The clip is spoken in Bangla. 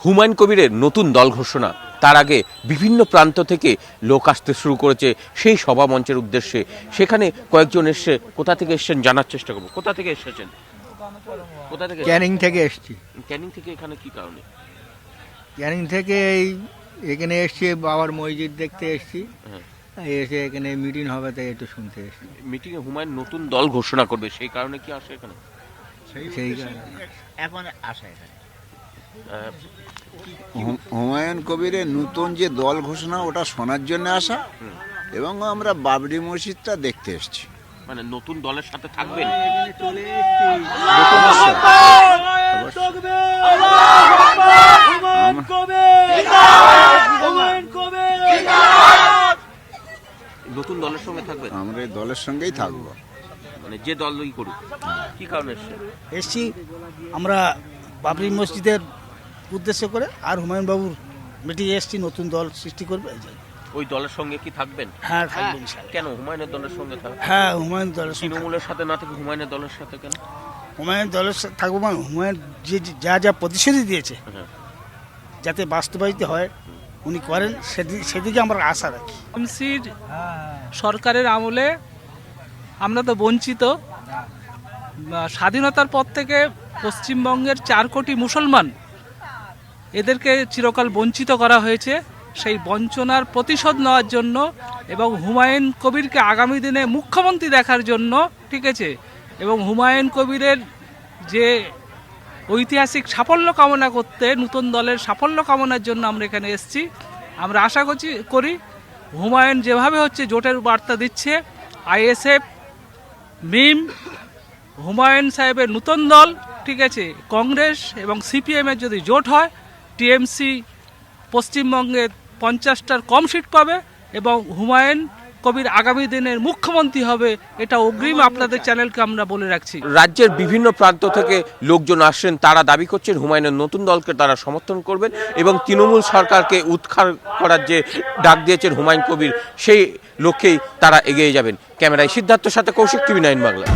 হুমায়ুন কবিরের নতুন দল ঘোষণা, তার আগে বিভিন্ন প্রান্ত থেকে লোক আসতে শুরু করেছে সেই সভা মঞ্চের উদ্দেশ্যে। সেখানে কয়েকজন এসে, কোথা থেকে এসেছেন জানার চেষ্টা করবো। কোথা থেকে এসেছেন? কোথা থেকে? ক্যানিং থেকে এসছি। ক্যানিং থেকে এখানে কি কারণে? ক্যানিং থেকে এখানে এসছি, বাবার মসজিদ দেখতে এসছি। এসে এখানে মিটিং হবে তাই একটু শুনতে এসছি। মিটিংয়ে হুমায়ুন নতুন দল ঘোষণা করবে, সেই কারণে কি আসে এখানে? সেই কারণে এখন আসা এখানে হুমায়ুন কবিরের নতুন যে দল ঘোষণা ওটা শোনার জন্য আসা, এবং আমরা বাবরি মসজিদটা দেখতে এসেছি। মানে নতুন দলের সাথে থাকবেন? নতুন দলের সঙ্গে থাকবেন? আমরা এই দলের সঙ্গেই থাকবো। মানে যে দলই করুক। কি কারণে এসছি আমরা বাবরি মসজিদের উদ্দেশ্য করে, আর হুমায়ুন বাবুর মিটিংয়ে এসছি, নতুন দল সৃষ্টি করবে। ওই দলের সঙ্গে কি থাকবেন? হ্যাঁ থাকবেন ইনশাআল্লাহ। কেন হুমায়ুনের দলের সঙ্গে থাকবেন? হ্যাঁ হুমায়ুন দলের সঙ্গে তৃণমূলের সাথে না থেকে হুমায়ুনের দলের সাথে কেন? হুমায়ুন দলের সাথে থাকবো, মানে হুমায়ুন যা যা প্রতিশ্রুতি দিয়েছে যাতে বাস্তবায়িত হয়, উনি করেন, সেদিকে আমরা আশা রাখি। টিএমসির সরকারের আমলে আমরা তো বঞ্চিত। স্বাধীনতার পর থেকে পশ্চিমবঙ্গের 4 কোটি মুসলমান, এদেরকে চিরকাল বঞ্চিত করা হয়েছে। সেই বঞ্চনার প্রতিশোধ নেওয়ার জন্য এবং হুমায়ুন কবিরকে আগামী দিনে মুখ্যমন্ত্রী দেখার জন্য, ঠিক আছে, এবং হুমায়ুন কবিরের যে ঐতিহাসিক সাফল্য কামনা করতে, নতুন দলের সাফল্য কামনার জন্য আমরা এখানে এসেছি। আমরা আশা করি হুমায়ুন যেভাবে হচ্ছে জোটের বার্তা দিচ্ছে, আইএসএফ, মিম, হুমায়ুন সাহেবের নতুন দল, ঠিক আছে, কংগ্রেস এবং সিপিএমের যদি জোট হয়, টিএমসি পশ্চিমবঙ্গের 50টার কম সিট পাবে এবং হুমায়ুন কবির আগামী দিনের মুখ্যমন্ত্রী হবে। এটা অগ্রিম আপনাদের চ্যানেলকে আমরা বলে রাখছি। রাজ্যের বিভিন্ন প্রান্ত থেকে লোকজন আসছেন, তারা দাবি করছেন হুমায়ুনের নতুন দলকে তারা সমর্থন করবেন এবং তৃণমূল সরকারকে উৎখাত করার যে ডাক দিয়েছেন হুমায়ুন কবির, সেই লক্ষ্যেই তারা এগিয়ে যাবেন। ক্যামেরায় সিদ্ধার্থর সাথে কৌশিক, টিভি 9 বাংলা।